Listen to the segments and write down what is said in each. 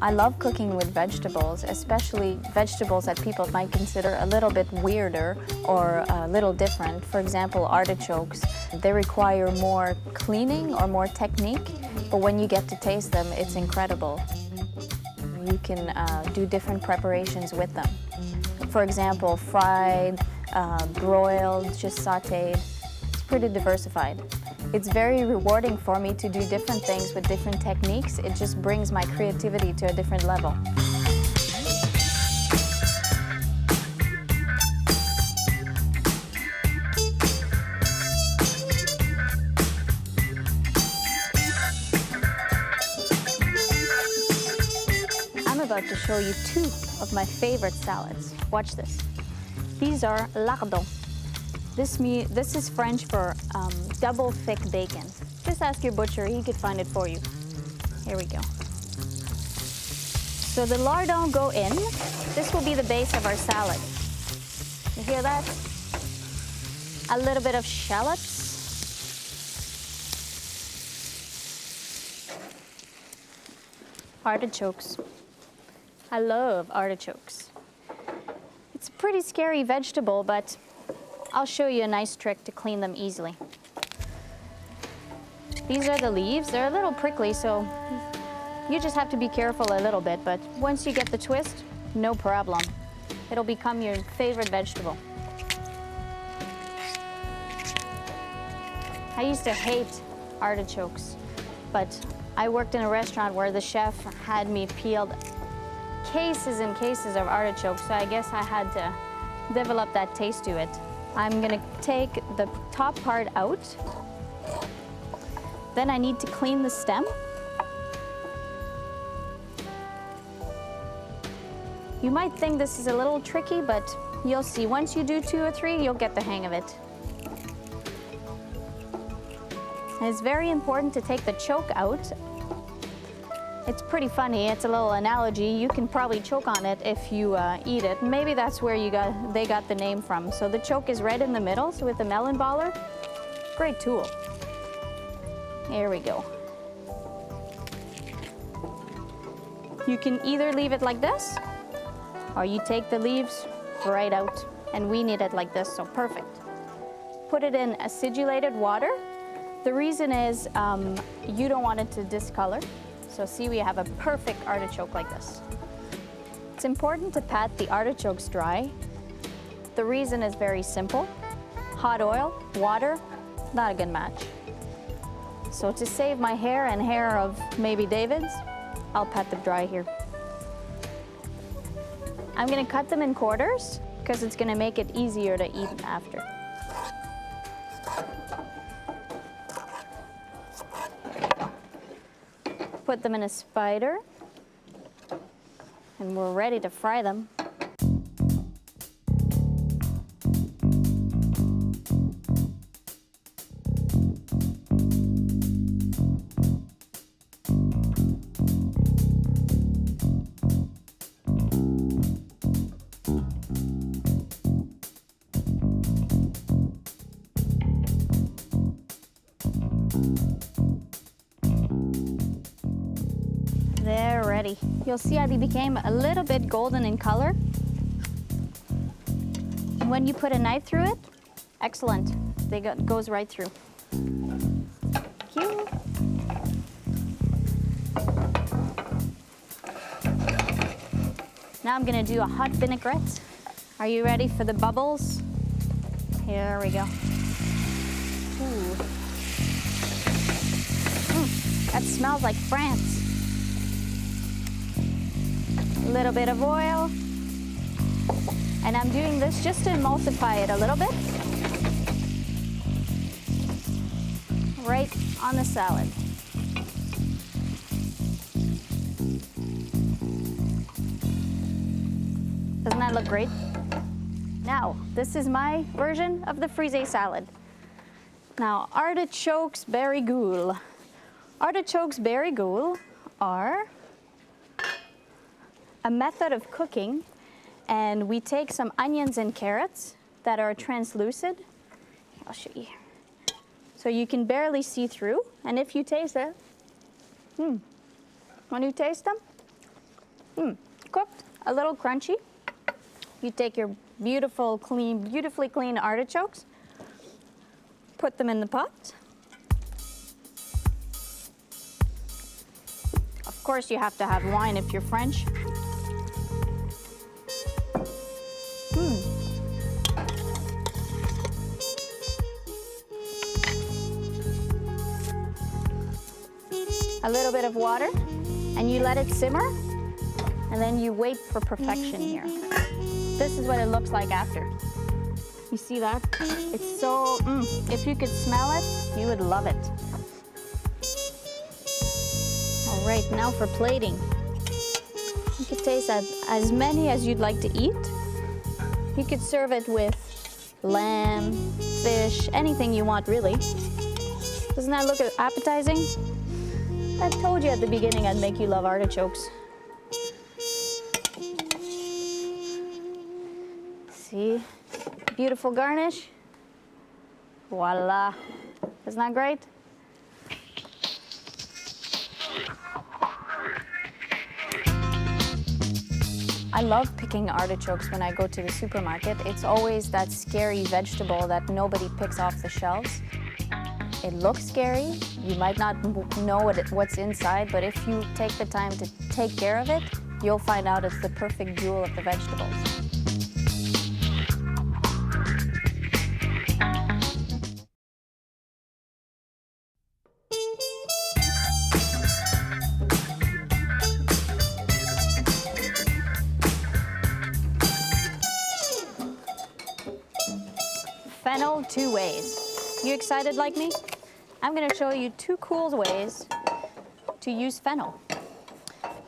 I love cooking with vegetables, especially vegetables that people might consider a little bit weirder or a little different. For example, artichokes. They require more cleaning or more technique, but when you get to taste them, it's incredible. You can do different preparations with them. For example, fried, broiled, just sautéed. It's pretty diversified. It's very rewarding for me to do different things with different techniques. It just brings my creativity to a different level. I'm about to show you two of my favorite salads. Watch this. These are lardons. This is French for double thick bacon. Just ask your butcher, he could find it for you. Here we go. So the lardons go in. This will be the base of our salad. You hear that? A little bit of shallots. Artichokes. I love artichokes. It's a pretty scary vegetable, but I'll show you a nice trick to clean them easily. These are the leaves. They're a little prickly, so you just have to be careful a little bit, but once you get the twist, no problem. It'll become your favorite vegetable. I used to hate artichokes, but I worked in a restaurant where the chef had me peeled cases and cases of artichokes, so I guess I had to develop that taste to it. I'm gonna take the top part out. Then I need to clean the stem. You might think this is a little tricky, but you'll see. Once you do 2 or 3, you'll get the hang of it. And it's very important to take the choke out. It's pretty funny. It's a little analogy. You can probably choke on it if you eat it. Maybe that's where they got the name from. So the choke is right in the middle, so with the melon baller. Great tool. Here we go. You can either leave it like this, or you take the leaves right out and wean it like this, so perfect. Put it in acidulated water. The reason is you don't want it to discolor. So see, we have a perfect artichoke like this. It's important to pat the artichokes dry. The reason is very simple. Hot oil, water, not a good match. So to save my hair and hair of maybe David's, I'll pat them dry here. I'm gonna cut them in quarters because it's gonna make it easier to eat after. Put them in a spider, and we're ready to fry them. They're ready. You'll see how they became a little bit golden in color. And when you put a knife through it, excellent. Goes right through. Thank you. Now I'm gonna do a hot vinaigrette. Are you ready for the bubbles? Here we go. Ooh. That smells like France. A little bit of oil. And I'm doing this just to emulsify it a little bit. Right on the salad. Doesn't that look great? Now, this is my version of the frisée salad. Now, artichokes barigoules. Artichokes barigoules are a method of cooking, and we take some onions and carrots that are translucid. I'll show you. So you can barely see through, and if you taste it, when you taste them, Cooked, a little crunchy. You take your beautifully clean artichokes, put them in the pot. Of course, you have to have wine if you're French. A little bit of water, and you let it simmer, and then you wait for perfection here. This is what it looks like after. You see that? It's so, if you could smell it, you would love it. All right, now for plating. You could taste as many as you'd like to eat. You could serve it with lamb, fish, anything you want really. Doesn't that look appetizing? I told you at the beginning I'd make you love artichokes. See, beautiful garnish. Voila. Isn't that great? I love picking artichokes when I go to the supermarket. It's always that scary vegetable that nobody picks off the shelves. It looks scary. You might not know what's inside, but if you take the time to take care of it, you'll find out it's the perfect jewel of the vegetables. Fennel 2 ways. You excited like me? I'm going to show you 2 cool ways to use fennel.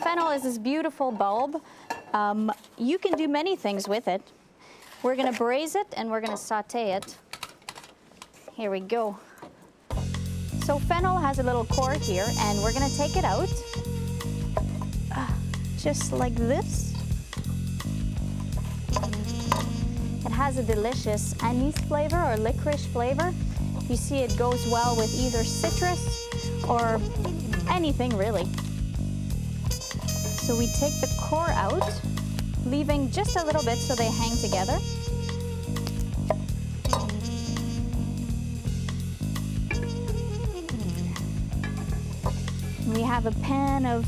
Fennel is this beautiful bulb. You can do many things with it. We're going to braise it and we're going to saute it. Here we go. So fennel has a little core here, and we're going to take it out just like this. It has a delicious anise flavor or licorice flavor. You see it goes well with either citrus or anything really. So we take the core out, leaving just a little bit so they hang together. We have a pan of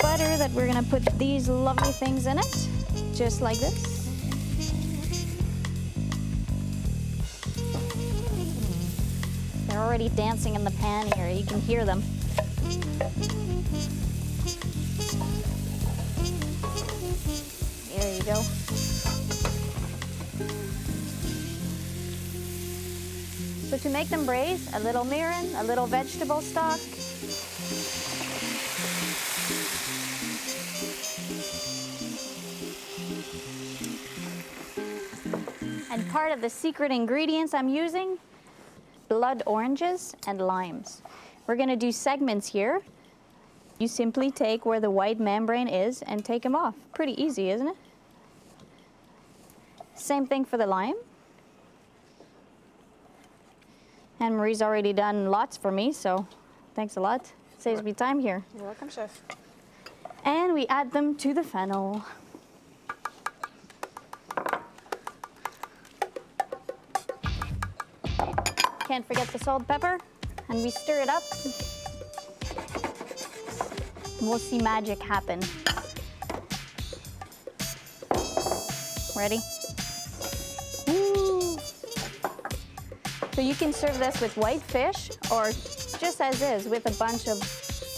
butter that we're gonna put these lovely things in it, just like this. They're already dancing in the pan here. You can hear them. There you go. So to make them braise, a little mirin, a little vegetable stock. And part of the secret ingredients I'm using, blood oranges and limes. We're going to do segments here. You simply take where the white membrane is and take them off. Pretty easy, isn't it? Same thing for the lime. Anne Marie's already done lots for me, so thanks a lot. Saves me time here. You're welcome, chef. And we add them to the fennel. Can't forget the salt, pepper, and we stir it up. We'll see magic happen. Ready? Woo. So you can serve this with white fish or just as is with a bunch of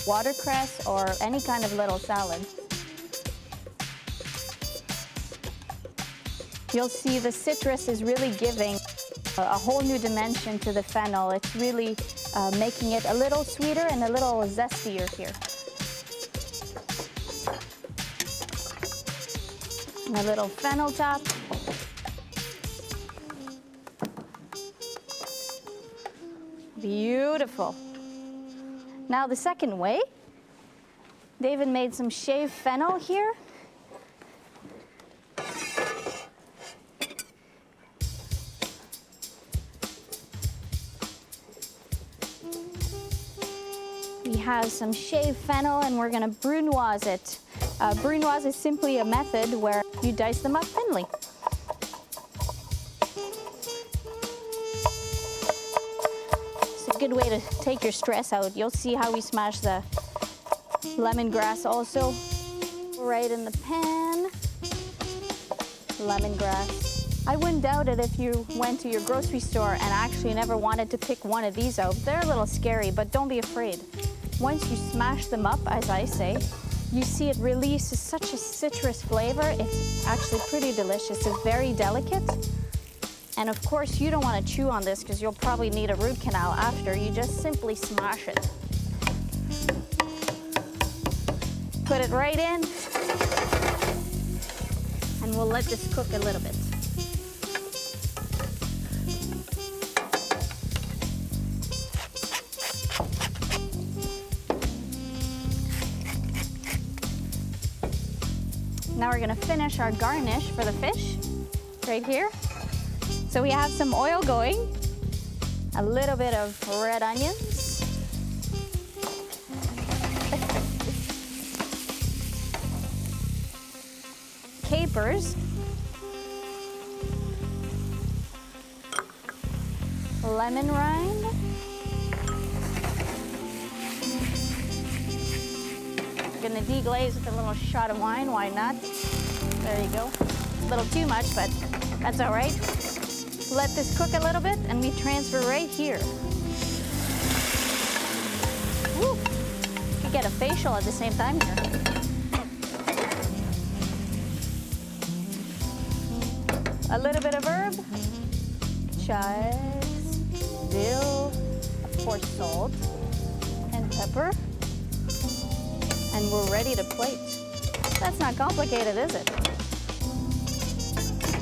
watercress or any kind of little salad. You'll see the citrus is really giving a whole new dimension to the fennel. It's really making it a little sweeter and a little zestier here. And a little fennel top. Beautiful. Now the second way, David made some shaved fennel here. We have some shaved fennel and we're gonna brunoise it. Brunoise is simply a method where you dice them up thinly. It's a good way to take your stress out. You'll see how we smash the lemongrass also. Right in the pan. Lemongrass. I wouldn't doubt it if you went to your grocery store and actually never wanted to pick one of these out. They're a little scary, but don't be afraid. Once you smash them up, as I say, you see it releases such a citrus flavor. It's actually pretty delicious. It's very delicate. And of course, you don't want to chew on this because you'll probably need a root canal after. You just simply smash it. Put it right in. And we'll let this cook a little bit. Now we're gonna finish our garnish for the fish right here. So we have some oil going, a little bit of red onions, capers, lemon rind, we're gonna deglaze with a little shot of wine, why not? There you go. A little too much, but that's all right. Let this cook a little bit and we transfer right here. Woo! You get a facial at the same time here. A little bit of herb, chives, dill, of course salt and pepper. And we're ready to plate. That's not complicated, is it?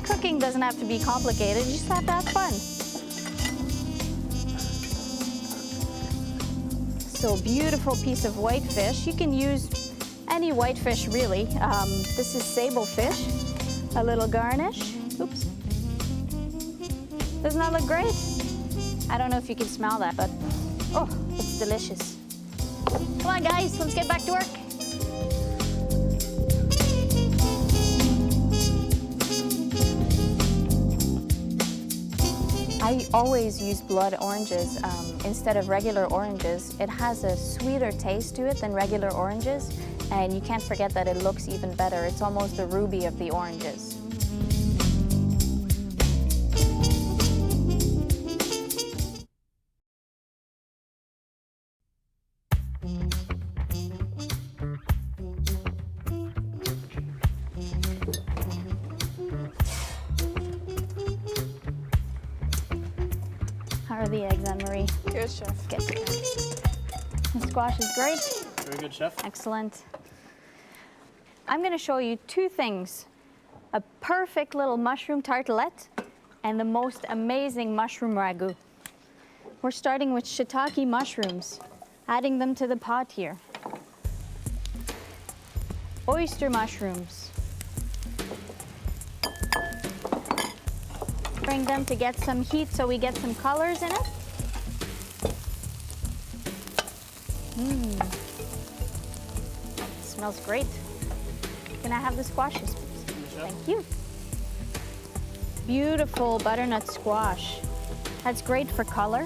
Cooking doesn't have to be complicated, you just have to have fun. So beautiful piece of whitefish. You can use any whitefish really. This is sable fish. A little garnish. Oops. Doesn't that look great? I don't know if you can smell that, but oh, it's delicious. Come on guys, let's get back to work. I always use blood oranges instead of regular oranges. It has a sweeter taste to it than regular oranges, and you can't forget that it looks even better. It's almost the ruby of the oranges. How are the eggs, Anne-Marie? Good, Chef. Good. The squash is great. Very good, Chef. Excellent. I'm going to show you two things. A perfect little mushroom tartelette and the most amazing mushroom ragu. We're starting with shiitake mushrooms, adding them to the pot here. Oyster mushrooms. Bring them to get some heat so we get some colors in it. Smells great. Can I have the squashes, please? Thank you. Beautiful butternut squash. That's great for color.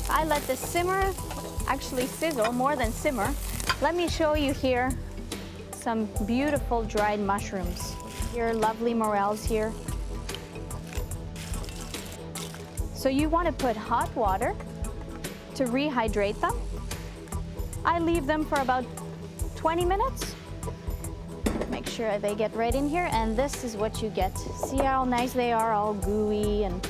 I let this simmer, actually sizzle more than simmer. Let me show you here some beautiful dried mushrooms. Here are lovely morels here. So you want to put hot water to rehydrate them. I leave them for about 20 minutes. Make sure they get right in here, and this is what you get. See how nice they are, all gooey. And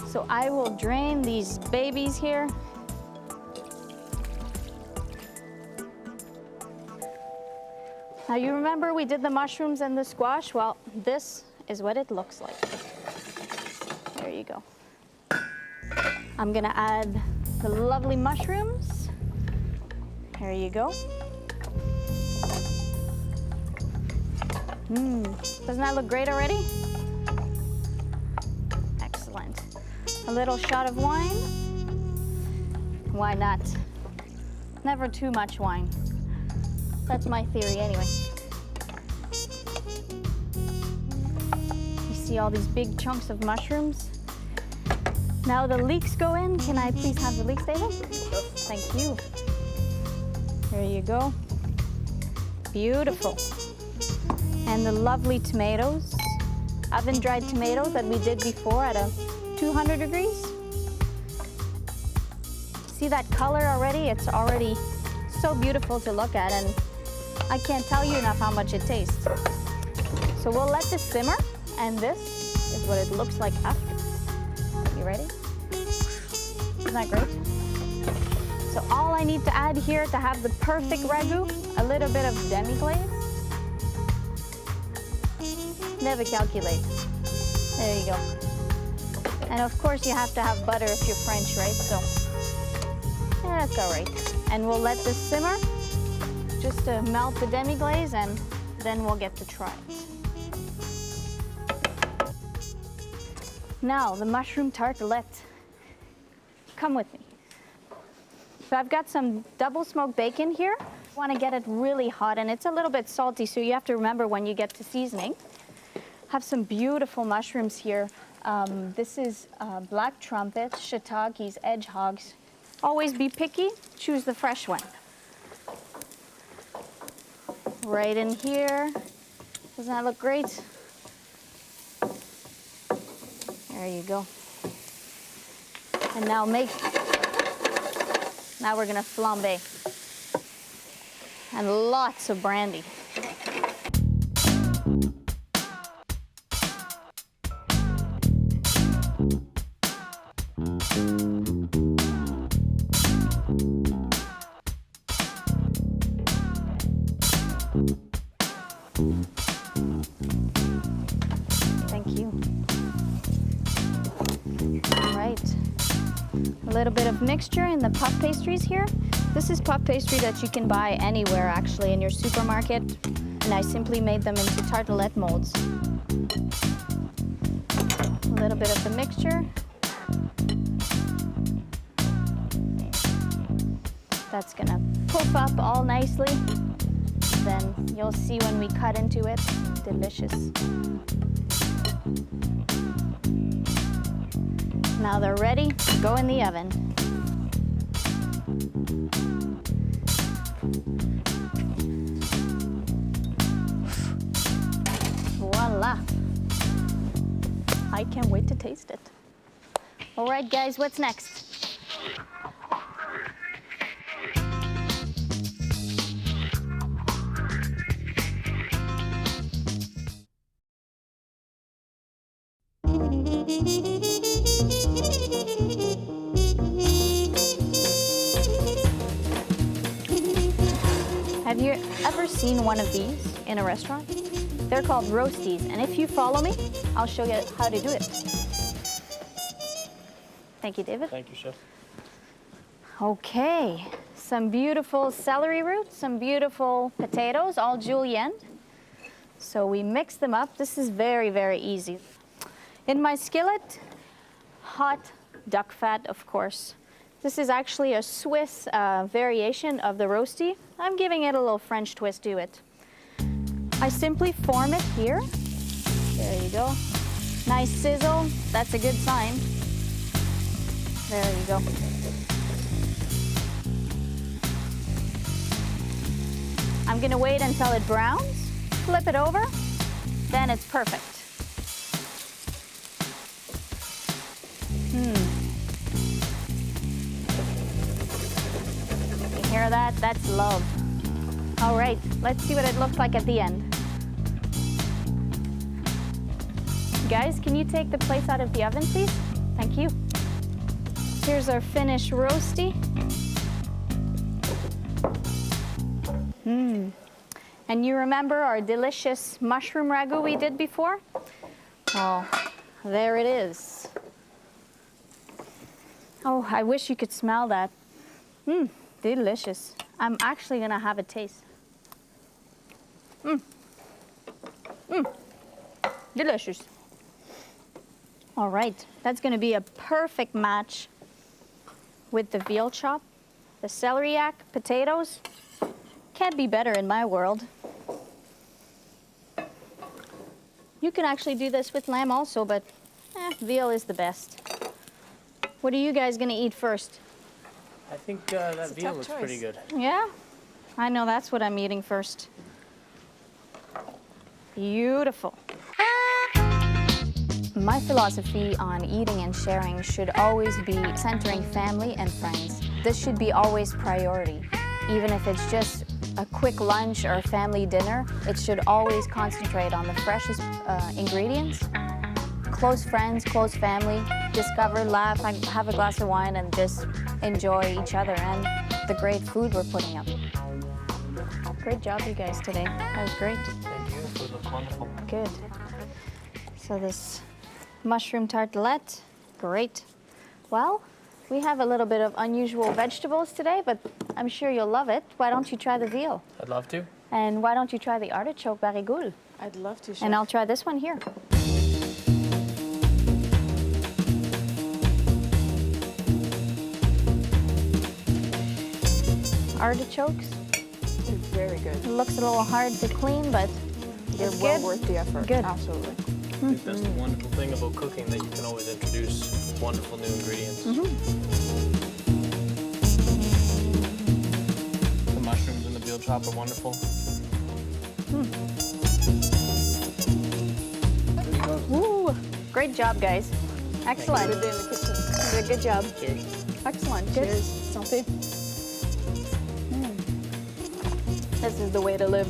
so I will drain these babies here. Now you remember we did the mushrooms and the squash? Well, this is what it looks like. There you go. I'm gonna add the lovely mushrooms. Here you go. Doesn't that look great already? Excellent. A little shot of wine. Why not? Never too much wine. That's my theory anyway. You see all these big chunks of mushrooms? Now the leeks go in. Can I please have the leeks, David? Thank you. There you go. Beautiful. And the lovely tomatoes, oven-dried tomatoes that we did before at 200 degrees. See that color already? It's already so beautiful to look at, and I can't tell you enough how much it tastes. So we'll let this simmer, and this is what it looks like after. You ready? Isn't that great? So all I need to add here to have the perfect ragu, a little bit of demi-glaze. Never calculate. There you go. And of course you have to have butter if you're French, right? So yeah, that's all right. And we'll let this simmer just to melt the demi-glaze, and then we'll get to try it. Now, the mushroom tartelette. Come with me. So I've got some double smoked bacon here. I want to get it really hot, and it's a little bit salty, so you have to remember when you get to seasoning. Have some beautiful mushrooms here. This is black trumpets, shiitakes, hedgehogs. Always be picky, choose the fresh one. Right in here. Doesn't that look great? There you go. And now we're gonna flambe. And lots of brandy. Thank you. All right. A little bit of mixture in the puff pastries here. This is puff pastry that you can buy anywhere actually in your supermarket. And I simply made them into tartelette molds. A little bit of the mixture. That's gonna puff up all nicely. Then you'll see when we cut into it, delicious. Now they're ready to go in the oven. Voila. I can't wait to taste it. All right, guys, what's next? Have you ever seen one of these in a restaurant? They're called Roasties, and if you follow me, I'll show you how to do it. Thank you, David. Thank you, Chef. Okay, some beautiful celery roots, some beautiful potatoes, all julienne. So we mix them up. This is very, very easy. In my skillet, hot duck fat, of course. This is actually a Swiss variation of the roastie. I'm giving it a little French twist to it. I simply form it here. There you go. Nice sizzle, that's a good sign. There you go. I'm gonna wait until it browns, flip it over, then it's perfect. You hear that? That's love. All right, let's see what it looks like at the end. Guys, can you take the plates out of the oven, please? Thank you. Here's our finished roastie. And you remember our delicious mushroom ragu we did before? Oh, there it is. Oh, I wish you could smell that. Delicious. I'm actually gonna have a taste. Delicious. All right, that's gonna be a perfect match with the veal chop. The celeriac, potatoes, can't be better in my world. You can actually do this with lamb also, but veal is the best. What are you guys gonna eat first? I think that veal looks pretty good. Yeah, I know that's what I'm eating first. Beautiful. My philosophy on eating and sharing should always be centering family and friends. This should be always priority. Even if it's just a quick lunch or a family dinner, it should always concentrate on the freshest ingredients. Close friends, close family, discover, laugh, have a glass of wine, and just enjoy each other and the great food we're putting up. Great job, you guys, today. That was great. Thank you. Food looks wonderful. Good. So this mushroom tartelette, great. Well, we have a little bit of unusual vegetables today, but I'm sure you'll love it. Why don't you try the veal? I'd love to. And why don't you try the artichoke barigoule? I'd love to, Chef. And I'll try this one here. Artichokes. They're very good. It looks a little hard to clean, but They're it's well good. worth the effort. Good. Absolutely. I think that's the wonderful thing about cooking, that you can always introduce wonderful new ingredients. The mushrooms and the veal chop are wonderful. Woo! Great job, guys. Excellent. Good day in the kitchen. You did a good job. Cheers. Excellent. Good. Cheers. Santé. This is the way to live.